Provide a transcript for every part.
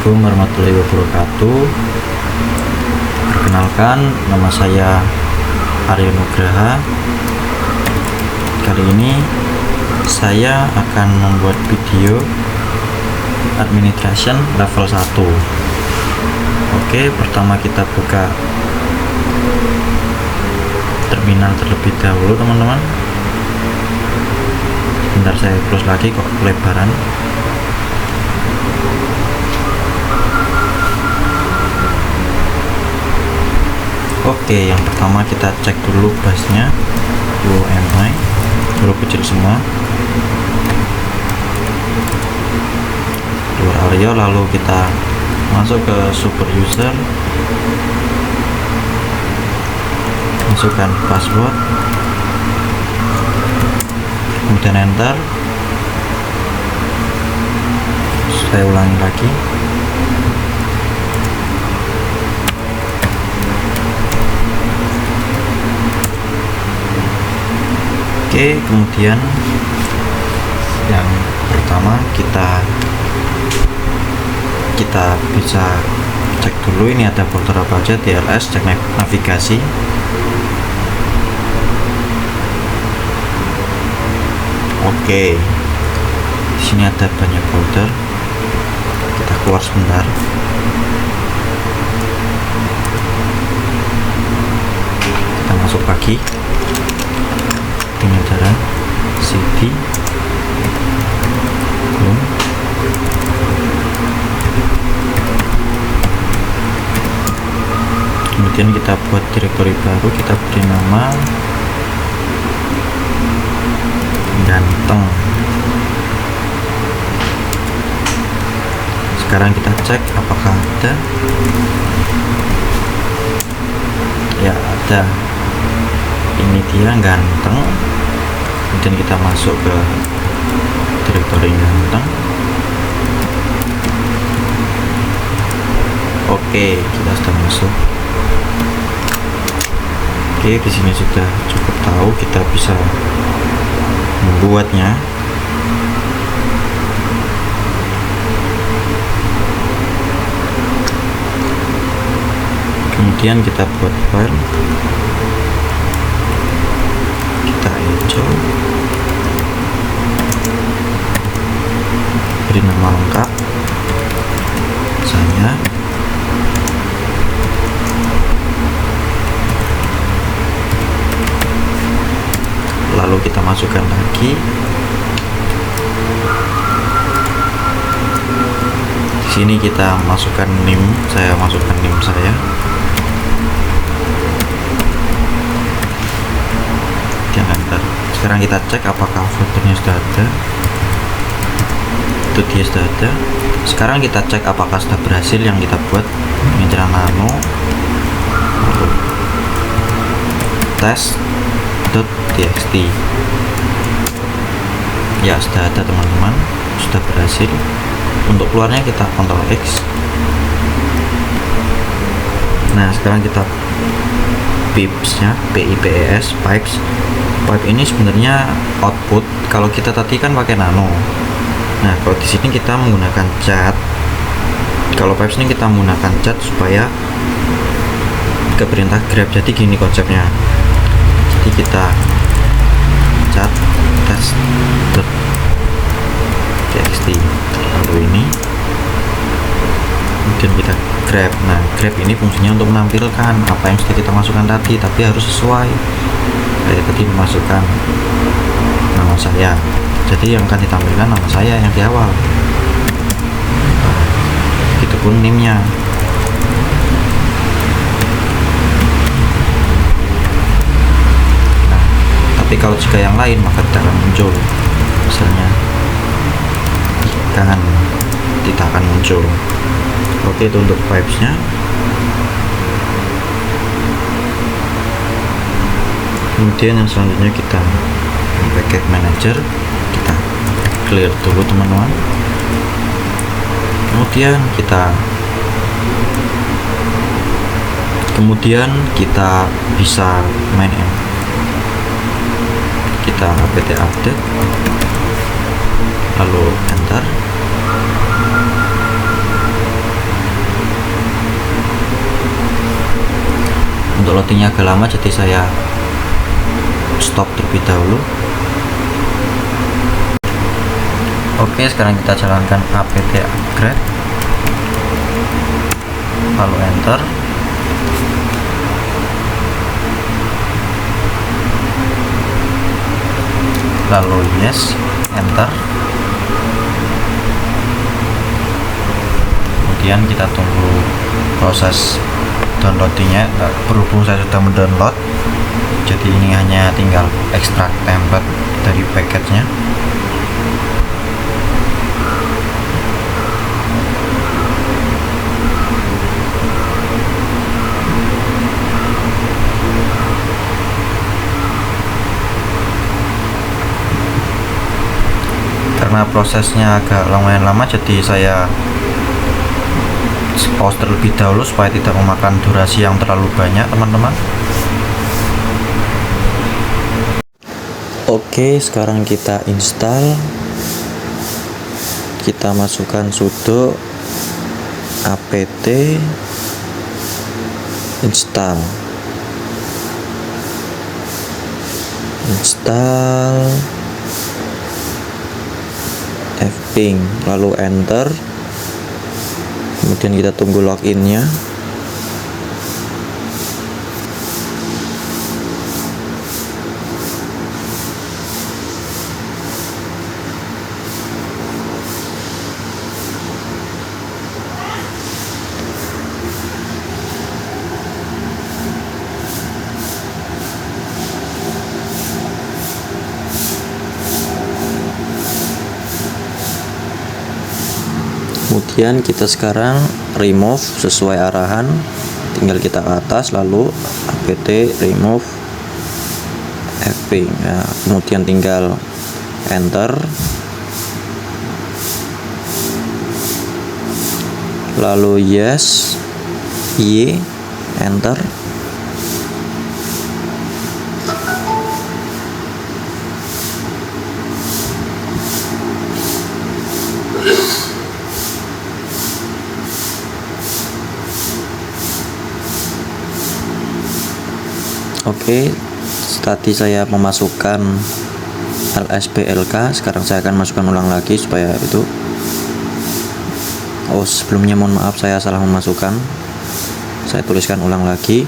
Assalamualaikum warahmatullahi wabarakatuh. Perkenalkan, nama saya Aryo Nugraha. Kali ini saya akan membuat video administration level 1. Oke, pertama kita buka terminal terlebih dahulu, teman-teman. Sebentar, saya close lagi, kok kelebaran. Oke, yang pertama kita cek dulu busnya UMI, huruf kecil semua, luar area. Lalu kita masuk ke super user, masukkan password, kemudian enter. Saya ulangi lagi. Oke, kemudian yang pertama kita bisa cek dulu ini ada folder apa aja. TLS, cek navigasi. Oke, di sini ada banyak folder. Kita keluar sebentar. Kita masuk lagi dengan cara cd clone. Kemudian kita buat direktori baru, kita beri nama ganteng. Sekarang kita cek apakah ada. Ya, ada. Ini dia ganteng. Kemudian kita masuk ke direktori ganteng. Oke, kita sudah masuk. Oke, di sini sudah cukup tahu, kita bisa membuatnya. Kemudian kita buat file, kita hijau, beri nama lengkap saya, lalu kita masukkan lagi. Di sini kita masukkan NIM, saya masukkan NIM saya. Enter. Sekarang kita cek apakah foldernya sudah ada. Itu dia sudah ada. Sekarang kita cek apakah sudah berhasil yang kita buat dengan cara nano test.txt. Ya, sudah ada, teman-teman, sudah berhasil. Untuk keluarnya kita Ctrl X. Nah, sekarang kita pipes-nya, pipes, pipes. Pipe ini sebenarnya output. Kalau kita tadi kan pakai nano. Nah, kalau di sini kita menggunakan cat. Kalau pipes ini kita menggunakan cat supaya ke perintah grab. Jadi gini konsepnya. Jadi kita cat test.txt, lalu ini, kemudian kita grab. Nah, grab ini fungsinya untuk menampilkan apa yang sudah kita masukkan tadi, tapi harus sesuai. Saya tadi memasukkan nama saya, jadi yang akan ditampilkan nama saya yang di awal. Begitupun NIM-nya. Nah, tapi kalau jika yang lain maka tidak akan muncul. Misalnya ikan, tidak akan muncul. Oke, itu untuk pipes-nya. Kemudian yang selanjutnya kita packet manager, kita clear dulu, teman-teman. Kemudian kita bisa main kita apt update, lalu enter. loadingnya agak lama, jadi saya stop terlebih dahulu. Oke, sekarang kita jalankan apt upgrade, lalu enter. Lalu yes, enter. Kemudian kita tunggu proses downloadingnya. Berhubung saya sudah mendownload, jadi ini hanya tinggal ekstrak template dari package-nya. Karena prosesnya agak lumayan lama, jadi saya pause terlebih dahulu supaya tidak memakan durasi yang terlalu banyak, teman-teman. Oke, sekarang kita install. Kita masukkan sudo apt install fping, lalu enter. Kemudian kita tunggu loginnya. Kemudian kita sekarang remove sesuai arahan, tinggal kita ke atas lalu apt remove fping. Nah, kemudian tinggal enter, lalu yes, y, enter. Oke, tadi saya memasukkan lsblk, sekarang saya akan masukkan ulang lagi supaya itu. Oh, sebelumnya mohon maaf, saya salah memasukkan. Saya tuliskan ulang lagi.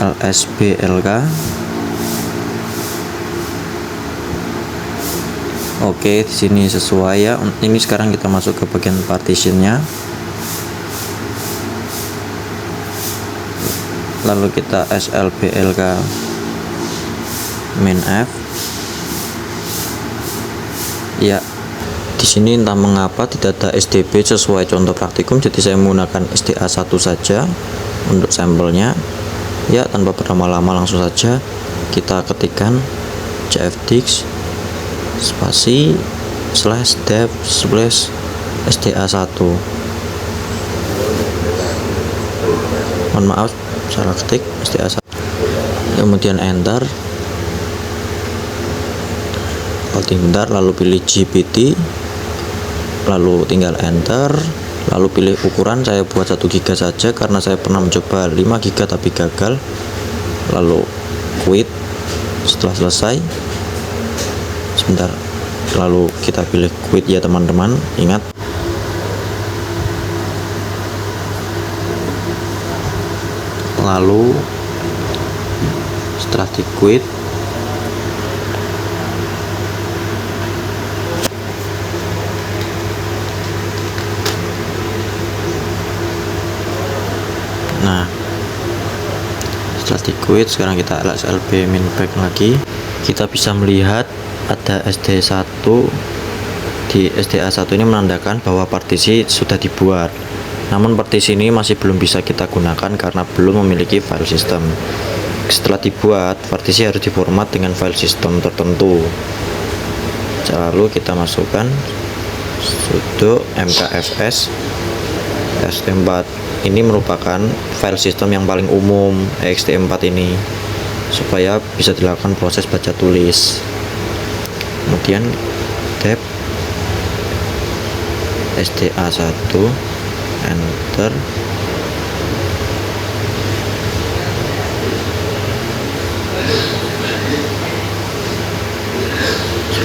lsblk. Oke, di sini sesuai ya. Ini sekarang kita masuk ke bagian partitionnya. Lalu kita slblk main f. Ya, di sini entah mengapa tidak ada SDB sesuai contoh praktikum, jadi saya menggunakan SDA1 saja untuk sampelnya. Ya, tanpa berlama-lama langsung saja kita ketikkan cfdix spasi /dev /sda1. Mohon maaf, salah ketik SDA1. Kemudian enter, bentar, lalu pilih GPT, lalu tinggal enter, lalu pilih ukuran. Saya buat 1 GB saja karena saya pernah mencoba 5 GB tapi gagal. Lalu quit. Setelah selesai, sebentar, lalu kita pilih quit ya teman-teman. Ingat, lalu setelah di quit, nah setelah di quit sekarang kita lslb min back lagi. Kita bisa melihat ada SD1. Di SDA1 ini menandakan bahwa partisi sudah dibuat, namun partisi ini masih belum bisa kita gunakan karena belum memiliki file system. Setelah dibuat, partisi harus diformat dengan file system tertentu. Lalu kita masukkan sudo mkfs ext4. Ini merupakan file system yang paling umum ext4 ini, supaya bisa dilakukan proses baca tulis. Kemudian tab sda1, enter,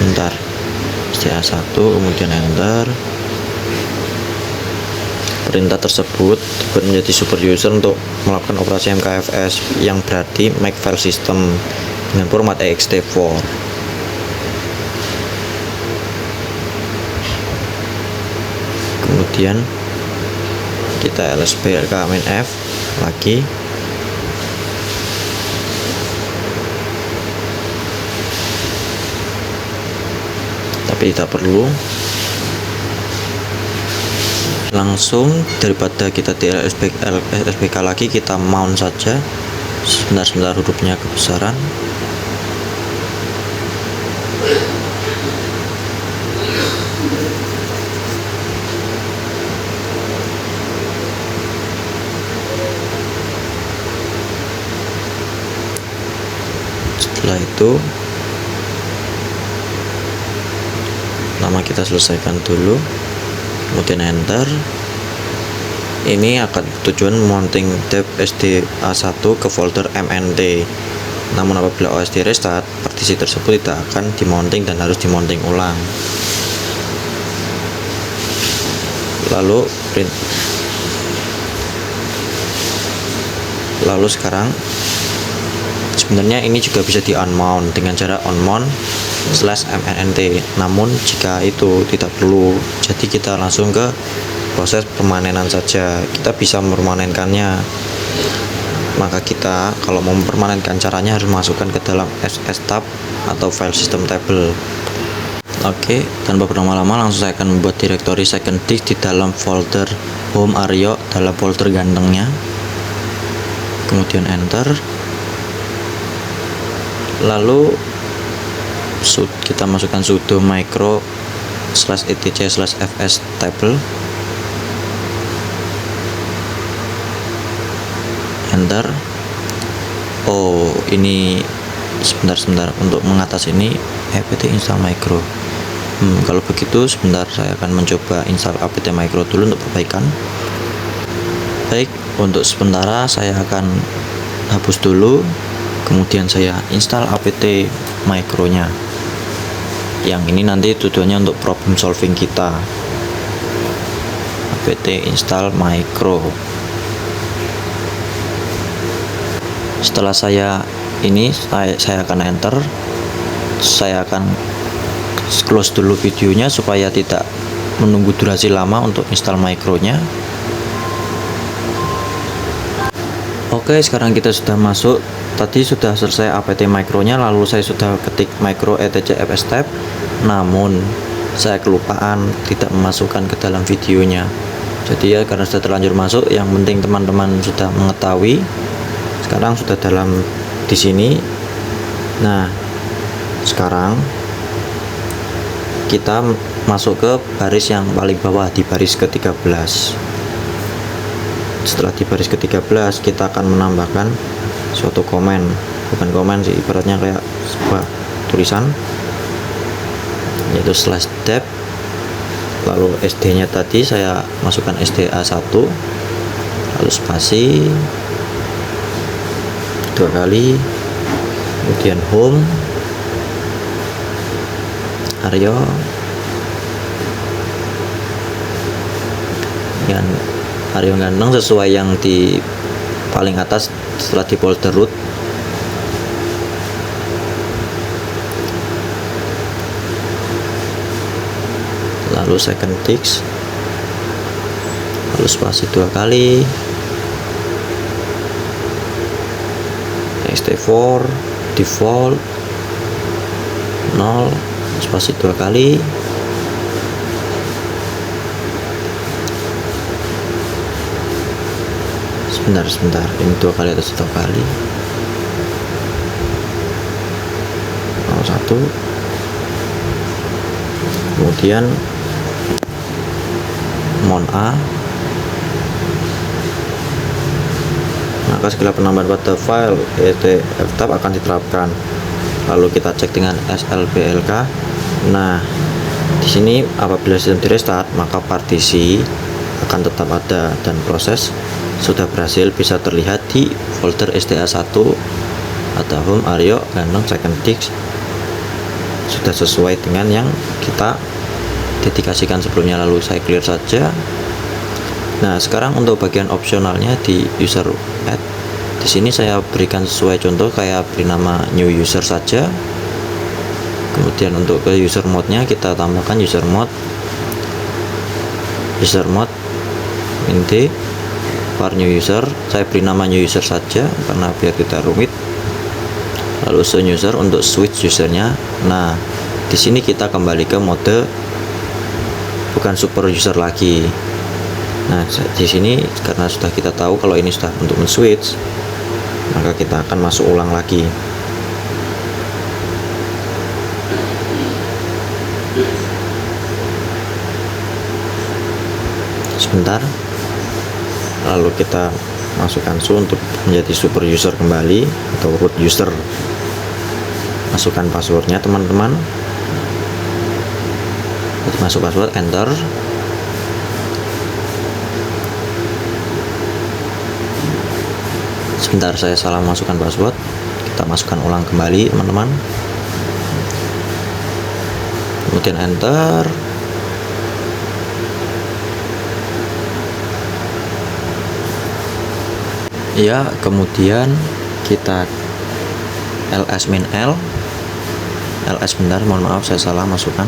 bentar, SDA1 kemudian enter. Perintah tersebut menjadi super user untuk melakukan operasi MKFS yang berarti make file system dengan format ext4. Kemudian kita lsblk-f lagi. Tapi tidak perlu. Langsung daripada kita di LSBK lagi, kita mount saja. Sebentar hurufnya kebesaran. Setelah itu nama kita selesaikan dulu, kemudian enter. Ini akan tujuan mounting dep SDA1 ke folder MNT. Namun apabila OS di restart, partisi tersebut tidak akan dimounting dan harus dimounting ulang. Lalu sekarang sebenarnya ini juga bisa di unmount dengan cara onmount /mnnt. Namun jika itu tidak perlu, jadi kita langsung ke proses permanenan saja. Kita bisa mepermanenkannya. Maka kita kalau mau mempermanenkan caranya harus masukkan ke dalam sstab atau file system table. Oke, tanpa berlama-lama langsung saya akan membuat direktori second disk di dalam folder home Aryo dalam folder gantengnya. Kemudian enter. Lalu kita masukkan sudo micro /etc/fs table, enter. Oh, ini sebentar untuk mengatas ini apt install micro. Kalau begitu sebentar saya akan mencoba install apt micro dulu untuk perbaikan. Baik, untuk sementara saya akan hapus dulu, kemudian saya install apt micronya. Yang ini nanti tujuannya untuk problem solving kita. Apt install micro. Setelah saya akan enter. Saya akan close dulu videonya supaya tidak menunggu durasi lama untuk install micronya. Oke, sekarang kita sudah masuk. Tadi sudah selesai apt micronya, lalu saya sudah ketik micro etc fstab, namun saya kelupaan tidak memasukkan ke dalam videonya. Jadi ya, karena sudah terlanjur masuk, yang penting teman-teman sudah mengetahui. Sekarang sudah di sini. Nah, sekarang kita masuk ke baris yang paling bawah, di baris ke-13. Setelah di baris ke-13 kita akan menambahkan suatu bukan komen sih, ibaratnya kayak sebuah tulisan, yaitu /dep. Lalu SD nya tadi saya masukkan SDA1, lalu spasi 2 kali, kemudian home Aryo, dan Aryo ganteng sesuai yang di paling atas setelah di folder root. Lalu second disk, lalu spasi 2 kali, ext4 default 0, spasi 2 kali, sebentar ini 2 kali atau 1 kali, 01, kemudian mount A. Maka segala penambahan pada file ext/fstab akan diterapkan. Lalu kita cek dengan slblk. Nah, di sini apabila sistem di restart, maka partisi akan tetap ada dan proses sudah berhasil bisa terlihat di folder SDA1 atau home Aryo ganteng second disk. sudah sesuai dengan yang kita dedikasikan sebelumnya. Lalu saya clear saja. Nah, sekarang untuk bagian opsionalnya di user add, di sini saya berikan sesuai contoh, kayak beri nama new user saja. Kemudian untuk ke user mode-nya kita tambahkan user mode int var new user. Saya beri nama new user saja karena biar tidak rumit. Lalu show user untuk switch usernya. Nah, di sini kita kembali ke mode bukan super user lagi. Nah, di sini karena sudah kita tahu kalau ini sudah untuk men-switch, maka kita akan masuk ulang lagi. Sebentar. Lalu kita masukkan su untuk menjadi super user kembali atau root user. Masukkan passwordnya teman-teman. Masuk password, enter. Sebentar, saya salah masukkan password. Kita masukkan ulang kembali teman-teman. Kemudian enter. Ya, kemudian kita ls bentar, mohon maaf saya salah masukkan.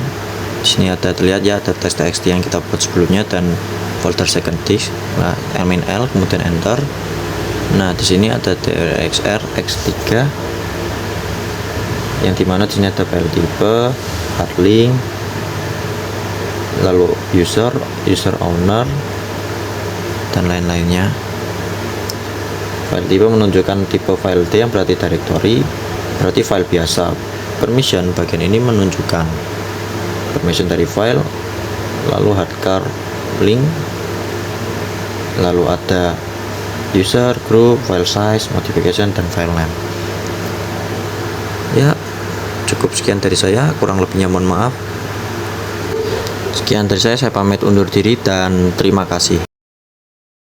Di sini ada terlihat ya, ada test.txt yang kita buat sebelumnya dan folder second disk. Nah, l kemudian enter. Nah, di sini ada drxr x3 yang dimana di sini ada file tipe, hard link, lalu user owner dan lain-lainnya. File tipe menunjukkan tipe file T yang berarti directory, berarti file biasa. Permission bagian ini menunjukkan permission dari file, lalu hardcore link, lalu ada user, group, file size, modification, dan file name. Ya, cukup sekian dari saya, kurang lebihnya mohon maaf. Sekian dari saya pamit undur diri dan terima kasih.